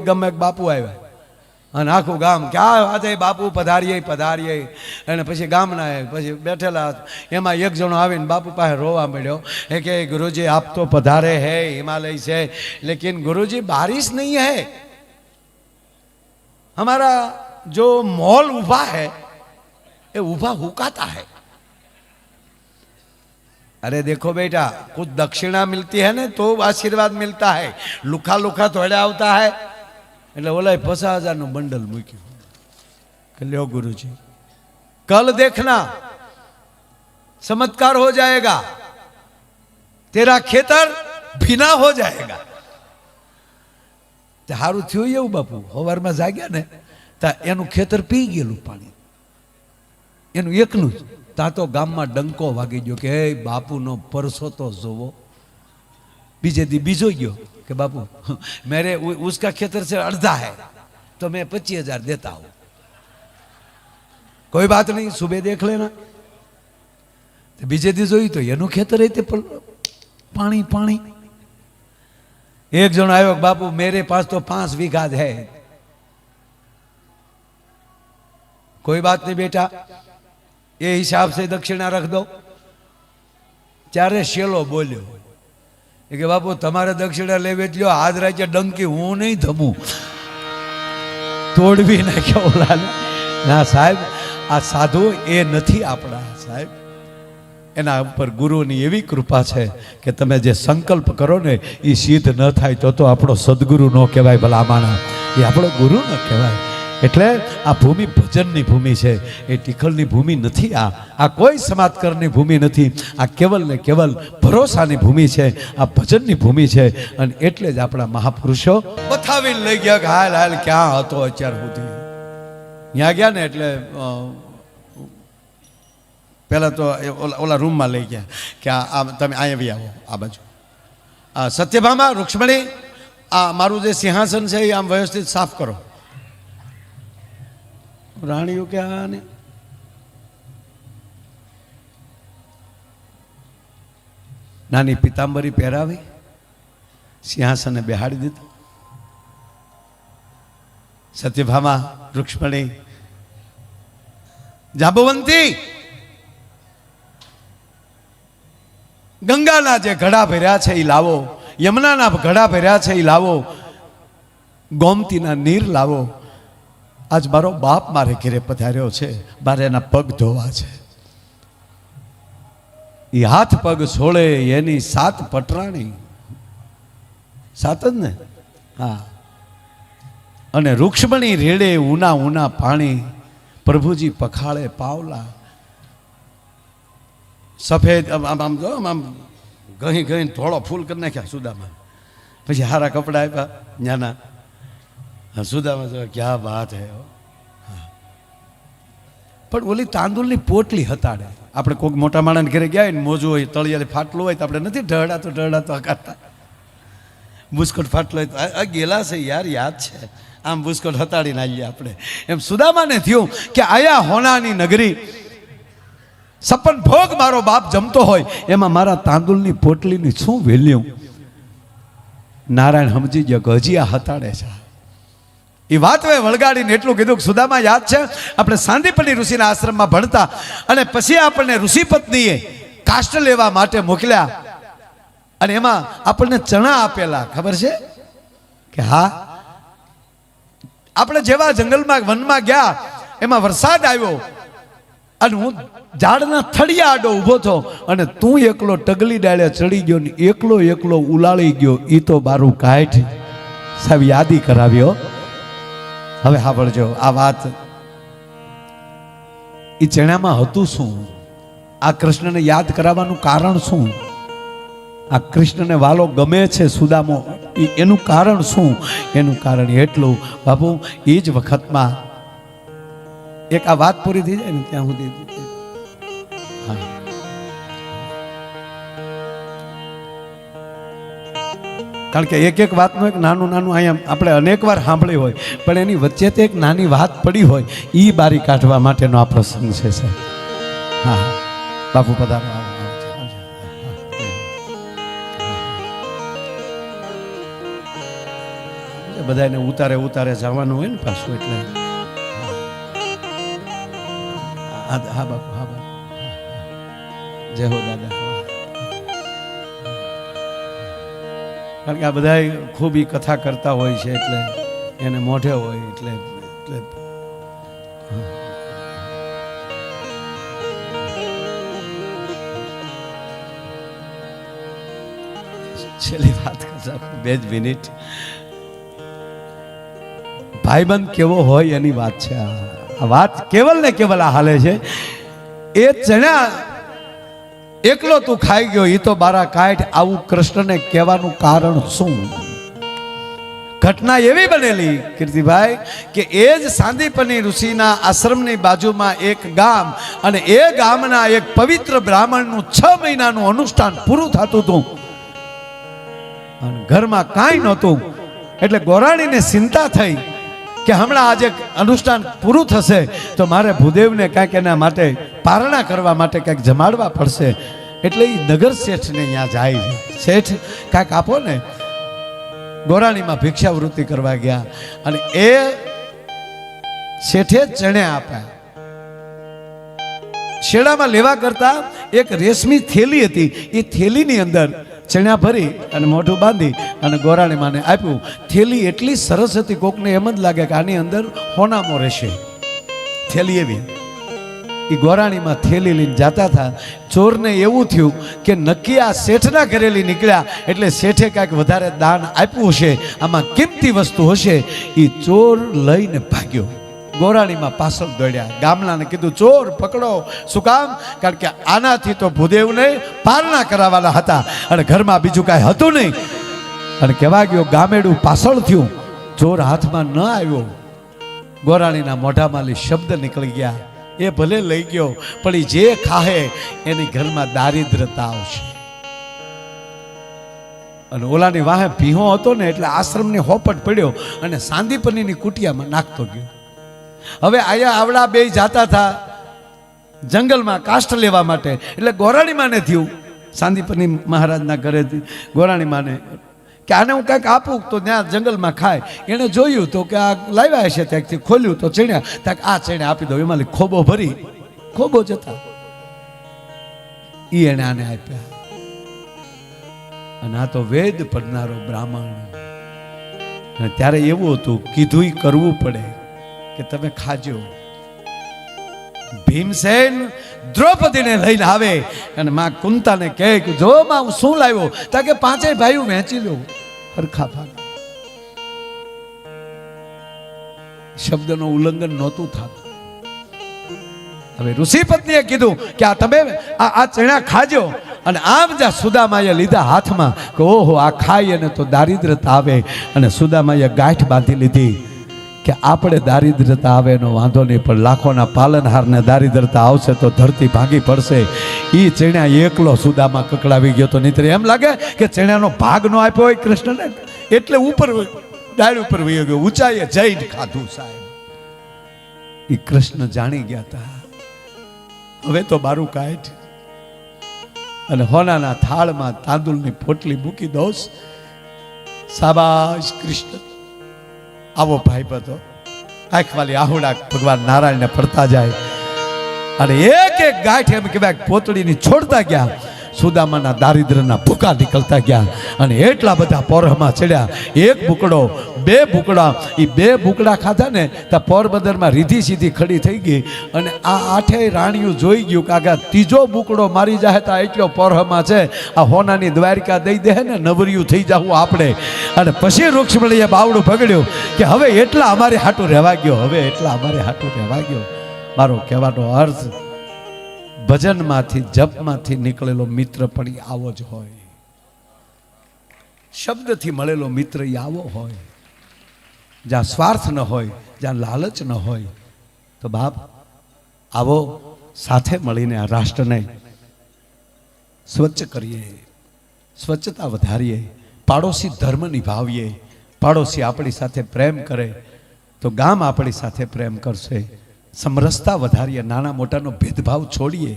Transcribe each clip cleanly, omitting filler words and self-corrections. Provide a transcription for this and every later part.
ગમે બાપુ આવ્યા અને આખું ગામ ક્યાં વાત બાપુ પધારીએ પધારીએ અને પછી ગામના પછી બેઠેલા એમાં એક જણો આવીને બાપુ પાસે રોવા મળ્યો કે ગુરુજી આપ તો પધારે હે हिमालय से लेकिन गुरुजी बारिश नहीं है हमारा जो मॉल उभा है ये उभा हुकाता है। अरे देखो बेटा कुछ दक्षिणा मिलती है ना तो आशीर्वाद मिलता है लुखा लुखा थोड़ा आवता है એટલે ઓલા 50,000 નું બંડલ મૂક્યું કે લ્યો गुरुजी कल देखना चमत्कार हो जाएगा तेरा खेतर भीना हो जाएगा। हारू थયું એવું બાપુ સવારમાં જાગ્યા ને તા એનું ખેતર પી ગયેલું પાણી એનું એકલું જ તા તો ગામમાં ડંકો વાગી ગયો કે હે બાપુનો પરસો તો જોવો। બીજે દી બીજો ગયો कि बापू मेरे उसका खेतर से अर्धा है तो मैं 25,000 देता हूं। कोई बात नहीं सुबह देख लेना। तो बीजे दी जोई तो एनु खेतर है पानी पानी। एक जन आयो बापू मेरे पास तो 5 बीघा है। कोई बात नहीं बेटा ये हिसाब से दक्षिणा रख दो। चारे शेलो बोल्यो कि बापू तमारे दक्षिणा लेवे लो आज राज्य डंकी हूँ नहीं थमू तोड़ भी ना क्या बोला ना साहेब आ साधु ए नहीं आपड़ा साहेब एना पर गुरुनी एवी कृपा है कि तमे जे संकल्प करो ने ई सिद्ध न थाय तो आपणो सद्गुरु न कहेवाय भला माणा ये आपणो गुरु न कहेवाय। એટલે આ ભૂમિ ભજનની ભૂમિ છે એ ટીખલની ભૂમિ નથી। આ કોઈ સમાજકરની ભૂમિ નથી આ કેવલ ને કેવલ ભરોસાની ભૂમિ છે આ ભજનની ભૂમિ છે અને એટલે જ આપણા મહાપુરુષો બતાવીને લઈ ગયા કે હાલ હાલ ક્યાં હતો અત્યાર સુધી। ત્યાં ગયા ને એટલે પહેલા તો ઓલા રૂમમાં લઈ ગયા કે આ તમે અહીંયા બી આવો આ બાજુ આ સત્યભામા રૂક્ષ્મણી આ મારું જે સિંહાસન છે એ આમ વ્યવસ્થિત સાફ કરો। રાણીઓ કે આને નાની પિતાંબરી પહેરાવી સિંહાસને બેહાડી દીધું। સત્યભામા રૂક્ષ્મણી જાંબુવંતી ગંગાના જે ઘડા ભર્યા છે એ લાવો યમુનાના ઘડા ભર્યા છે એ લાવો ગોમતીના નીર લાવો। आज मारो बाप मारे घरे पधार्यो छे मारे एना पग धोवा छे ई हाथ पग छोड़े एनी 7 पटराणी 7 ज ने हाँ अने रुक्ष्मणी रेड़े ऊना ऊना पाणी प्रभुजी पखाड़े पावला सफेद आम जो आम गही गही थोड़ो फूल कर नाख्या सुदामा पछी हारा कपड़ा आप्या न्याना सुदामा जो क्या बात है पर ओली तांदूलनी पोटली हताड़े આપણે કોઈક મોટા માણસ ઘરે ગયા ને મોજું હોય તળિયાથી ફાટલું હોય તો આપણે નથી ઢળાતો કરતા બુસ્કોટ ફાટલો હોય તો આ ગેલા છે યાર યાદ છે આમ બુસ્કોટ હતાડીને આવીએ આપણે એમ સુદામાને થયું કે આયા હોનાની નગરી સપન ભોગ મારો બાપ જમતો હોય એમાં મારા તાંદુલની પોટલીની શું વેલ્યુ। નારાયણ સમજી ગયો હજી આ હતાડે છે એ વાત મેં વળગાડીને એટલું કીધું કે સુદામા યાદ છે આપણે સાંદીપની ઋષિના આશ્રમમાં ભણતા અને પછી આપણને ઋષિ પત્નીએ કાષ્ટ લેવા માટે મોકલ્યા અને એમાં આપણને ચણા આપેલા ખબર છે કે હા આપણે જેવા જંગલમાં વનમાં ગયા એમાં વરસાદ આવ્યો અને હું ઝાડના થડિયા આડો ઊભો થયો અને તું એકલો ટગલી ડાળે ચડી ગયો ને એકલો એકલો ઉલાળી ગયો એ તો બારું કાઢ સાહેબ યાદી કરાવ્યો। હવે સાંભળજો આ વાત એ ચણામાં હતું શું આ કૃષ્ણને યાદ કરાવવાનું કારણ શું આ કૃષ્ણને વાલો ગમે છે સુદામો એનું કારણ શું એનું કારણ એટલું બાપુ એ જ વખતમાં એક આ વાત પૂરી થઈ જાય ને ત્યાં સુધી હા કારણ કે એક એક વાતનું એક નાનું નાનું અહીંયા આપણે અનેક વાર સાંભળી હોય પણ એની વચ્ચે તે એક નાની વાત પડી હોય એ બારી કાઢવા માટેનો આ પ્રસંગ છે સાહેબ। હા બાપુ પધારો બધાને ઉતારે ઉતારે જવાનું હોય ને પાછું એટલે હા બાપુ હા બાપુ જય હો દાદા. કારણ કે આ બધા ખૂબ ઈ કથા કરતા હોય છે એટલે એને મોઢે હોય એટલે છેલ્લી વાત કરતા 2 મિનિટ. ભાઈબંધ કેવો હોય એની વાત છે આ વાત કેવલ ને કેવલ આ હાલે છે. એ ચણા એકલો તું ખાઈ ગયો એ તો બારા કાઢ, આવું કૃષ્ણને કહેવાનું કારણ શું? ઘટના એવી બનેલી કીર્તિભાઈ કે એ જ સાંદીપની ઋષિના આશ્રમની બાજુમાં એક ગામ, અને એ ગામના એક પવિત્ર બ્રાહ્મણનું 6 મહિનાનું અનુષ્ઠાન પૂરું થતું હતું અને ઘરમાં કાંઈ નહોતું. એટલે ગોરાણીને ચિંતા થઈ કે હમણાં આજે અનુષ્ઠાન પૂરું થશે તો મારે ભૂદેવને કાંઈક એના માટે પારણા કરવા માટે કાંઈક જમાડવા પડશે. એટલે એ નગર શેઠને અહીંયા જાય છે. શેઠ કાંઈક આપો ને. ગોરાણીમાં ભિક્ષાવૃત્તિ કરવા ગયા અને એ શેઠે ચણે આપ્યા. શેડામાં લેવા કરતા એક રેશમી થેલી હતી, એ થેલીની અંદર ચણ્યા ભરી અને મોઢું બાંધી અને ગોરાણી માને આપ્યું. થેલી એટલી સરસ હતી, કોકને એમ જ લાગે કે આની અંદર હોનામો રહેશે. થેલી એવી. એ ગોરાણીમાં થેલી લઈને જતા હતા. ચોરને એવું થયું કે નક્કી આ શેઠના ઘરેલી નીકળ્યા એટલે શેઠે કાંઈક વધારે દાન આપ્યું હશે, આમાં કિંમતી વસ્તુ હશે. એ ચોર લઈને ભાગ્યો. ગોરાણીમાં પાછળ દોડ્યા. ગામડાને કીધું ચોર પકડો. શું કામ? કારણ કે આનાથી તો ભૂદેવને પારણા કરાવવાના હતા અને ઘરમાં બીજું કાંઈ હતું નહીં. અને કહેવા ગયો ગામેડું પાછળ થયું. ચોર હાથમાં ન આવ્યો. ગોરાણીના મોઢામાં શબ્દ નીકળી ગયા, એ ભલે લઈ ગયો પણ એ જે ખાહે એની ઘરમાં દારિદ્રતા આવશે. અને ઓલાની વાહે ભીહો હતો ને એટલે આશ્રમની હોપટ પડ્યો અને સાંદીપનીની કુટિયામાં નાખતો ગયો. હવે આયા આવડા બે જાતા હતા જંગલમાં કાષ્ઠ લેવા માટે. એટલે ગોરાણી માને થયું, સાંદીપની મહારાજના ઘરેથી ગોરાણી માને કે આને હું કંઈક આપું તો ત્યાં જંગલમાં ખાય. એણે જોયું તો કે આ લાવ્યા હશે, ત્યાંથી ખોલ્યું તો ચણ્યા, ત્યાં આ ચણે આપી દો. એમાં ખોબો ભરી ખોબો જતા એને આને આપ્યા. અને આ તો વેદ પડનારો બ્રાહ્મણ. અને ત્યારે એવું હતું કીધું કરવું પડે કે તમે ખાજો. ભીમસેન દ્રૌપદીને લઈને આવે અને માં કુંતાને કહે કે જો માં હું શું લાવ્યો, તા કે 5 ભાઈઓ વહેંચી લો હરખા ભાગ. શબ્દનું ઉલ્લંઘન નહોતું થતું. હવે ઋષિ પત્નીએ કીધું કે આ તમે આ ચણા ખાજો. અને આમ જ્યાં સુદામાએ લીધા હાથમાં કે ઓહો આ ખાઈ અને તો દારિદ્રતા આવે. અને સુદામાએ ગાંઠ બાંધી લીધી કે આપણે દારિદ્રતા આવે એનો વાંધો નહીં, પણ લાખોના પાલનહારને દારિદ્રતા આવશે તો ધરતી ભાંગી પડશે. એ ચણ્યા એકલો સુદામા કકડાવી ગયો તો નહીતર એમ લાગે કે ચણ્યાનો ભાગ નો આપ્યો હોય કૃષ્ણને એટલે ઉપર ડાળ ઉપર વયો ગયો, ઊંચાઈએ જઈને ખાધું. સાહેબ એ કૃષ્ણ જાણી ગયા હતા. હવે તો બારું કાઢ અને હોનાના થાળમાં તાંદુલની પોટલી મૂકી દોસ. શાબાશ કૃષ્ણ, આવો ભાઈ બધો આંખવાલી આહુડા ભગવાન નારાયણને પડતા જાય. અને એક એક ગાંઠ એમ કહેવાય પોતળીની છોડતા ગયા. સુદામાના દારિદ્રના ભૂકા નીકળતા ગયા અને એટલા બધા પોરહમાં ચડ્યા. એક બુકડો 2 બુકડા, એ 2 બુકડા ખાધા ને તો પોરબંદરમાં રીધી સીધી ખડી થઈ ગઈ. અને આ 8 રાણીઓ જોઈ ગયું કે આગળ 3જો બુકડો મારી જાય તો એટલો પોરહમાં છે, આ હોનાની દ્વારિકા દઈ દે ને નવરિયું થઈ જવું આપણે. અને પછી રૂક્ષ્મણીએ બાવડું પકડ્યું કે હવે એટલા અમારે હાટું રહેવા ગયો, હવે એટલા અમારે હાટું રહેવા ગયો. મારો કહેવાનો અર્થ ભજનમાંથી જપમાંથી નીકળેલો મિત્ર પણ આવો જ હોય. શબ્દથી મળેલો મિત્ર એ આવો હોય. જ્યાં સ્વાર્થ ન હોય, જ્યાં લાલચ ન હોય, તો બાપ આવો સાથે મળીને આ રાષ્ટ્રને સ્વચ્છ કરીએ, સ્વચ્છતા વધારીએ, પાડોશી ધર્મ નિભાવીએ. પાડોશી આપણી સાથે પ્રેમ કરે તો ગામ આપણી સાથે પ્રેમ કરશે. સમરસતા વધારીએ, નાના મોટાનો ભેદભાવ છોડીએ,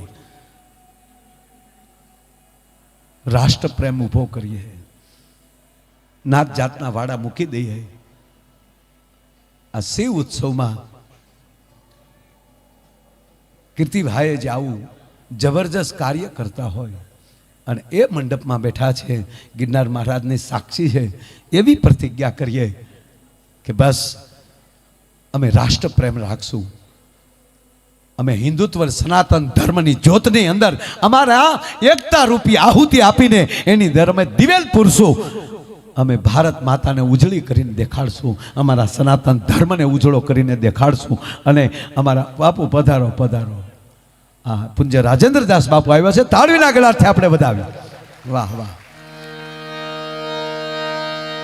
રાષ્ટ્ર પ્રેમ ઊભો કરીએ, નાત જાતના વાડા મૂકી દઈએ આ શિવ ઉત્સવમાં કીર્તિભાઈએ જ આવું જબરજસ્ત કાર્ય કરતા હોય અને એ મંડપમાં બેઠા છે, ગિરનાર મહારાજની સાક્ષી છે, એવી પ્રતિજ્ઞા કરીએ કે બસ અમે રાષ્ટ્ર પ્રેમ રાખશું, અમે હિન્દુત્વ સનાતન ધર્મની જ્યોતની અંદર અમારા એકતા રૂપી આહુતિ આપીને એની અંદર અમે દિવેલ પૂરશું, અમે ભારત માતાને ઉજળી કરીને દેખાડશું, અમારા સનાતન ધર્મને ઉજળો કરીને દેખાડશું. અને અમારા બાપુ પધારો પધારો. હા, પૂજ્ય રાજેન્દ્રદાસ બાપુ આવ્યા છે, તાળવીના ગળાથી આપણે વધાવીએ. વાહ વાહ.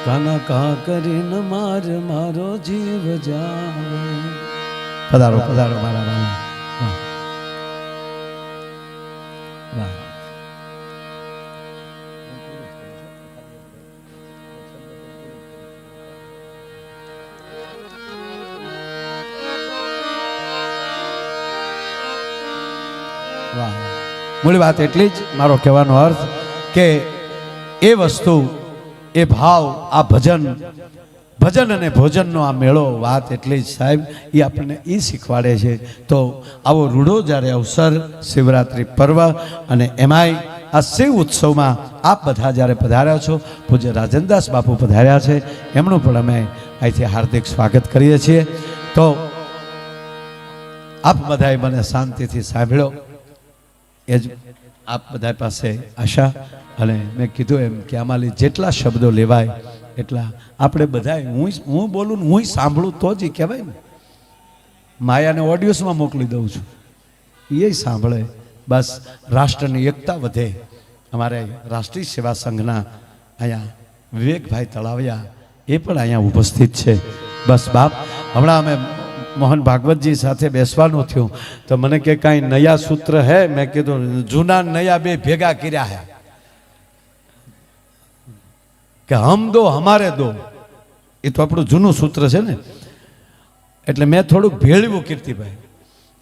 કાના કા કરીને મારો જીવ જાવે. પધારો પધારો મારા વાલા. વાહ. વાહ. મૂળ વાત એટલી જ, મારો કહેવાનો અર્થ કે એ વસ્તુ, એ ભાવ, આ ભજન અને ભોજનનો આ મેળો, વાત એટલી જ સાહેબ, એ આપણને એ શીખવાડે છે. તો આવો રૂડો જ્યારે અવસર, શિવરાત્રિ પર્વ અને એમાંય આ શિવ ઉત્સવમાં આપ બધા જ્યારે પધાર્યા છો, પૂજ્ય રાજનદાસ બાપુ પધાર્યા છે, એમનું પણ અમે અહીંથી હાર્દિક સ્વાગત કરીએ છીએ. તો આપ બધાએ મને શાંતિથી સાંભળ્યો એ જ આપ બધા પાસે આશા. અને મેં કીધું એમ કે આમાંથી જેટલા શબ્દો લેવાય એટલા આપણે બધાએ, હું બોલું ને હું સાંભળું તો જ એ કહેવાય ને. માયાને ઓડિયોસમાં મોકલી દઉં છું, એ સાંભળે. બસ રાષ્ટ્રની એકતા વધે. અમારે રાષ્ટ્રીય સેવા સંઘના અહીંયા વિવેકભાઈ તળાવિયા એ પણ અહીંયા ઉપસ્થિત છે. બસ બાપ, હમણાં અમે મોહન ભાગવતજી સાથે બેસવાનું થયું તો મને કે કાંઈ નયા સૂત્ર હે? મેં કીધું જૂના નયા બે ભેગા કર્યા હે કે હમ દો હમારે દો. એ તો આપણું જૂનું સૂત્ર છે ને, એટલે મેં થોડુંક ભેળવ્યું કીર્તિભાઈ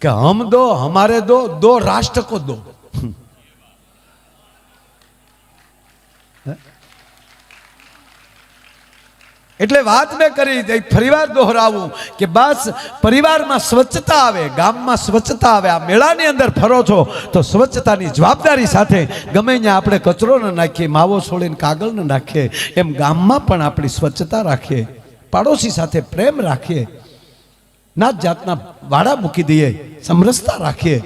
કે હમ દો હમારે દો, દો રાષ્ટ્ર કો દો. એટલે વાત મેં કરી, ફરીવાર દોહરાવું કે બસ પરિવારમાં સ્વચ્છતા આવે, ગામમાં સ્વચ્છતા આવે. આ મેળાની અંદર ફરો છો તો સ્વચ્છતાની જવાબદારી સાથે ગમે ત્યાં આપણે કચરો ન નાખીએ, માવો છોડીને કાગળ ન નાખીએ, એમ ગામમાં પણ આપણી સ્વચ્છતા રાખીએ, પાડોશી સાથે પ્રેમ રાખીએ, નાત જાતના વાડા મૂકી દઈએ, સમરસતા રાખીએ.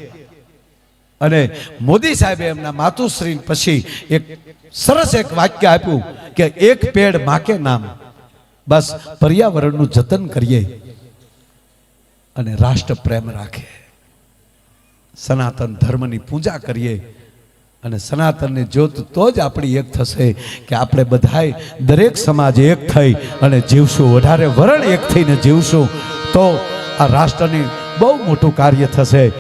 અને મોદી સાહેબે એમના માતુશ્રી પછી એક સરસ એક વાક્ય આપ્યું કે એક પેડ માં કે નામ. બસ પર્યાવરણનું જતન કરીએ અને રાષ્ટ્ર પ્રેમ રાખીએ, સનાતન ધર્મની પૂજા કરીએ અને સનાતનની જ્યોત તો જ આપણી એક થશે કે આપણે બધાય દરેક સમાજ એક થઈ અને જીવશું, વધારે વરણ એક થઈને જીવશું તો આ રાષ્ટ્રની બહુ મોટું કાર્ય થશે.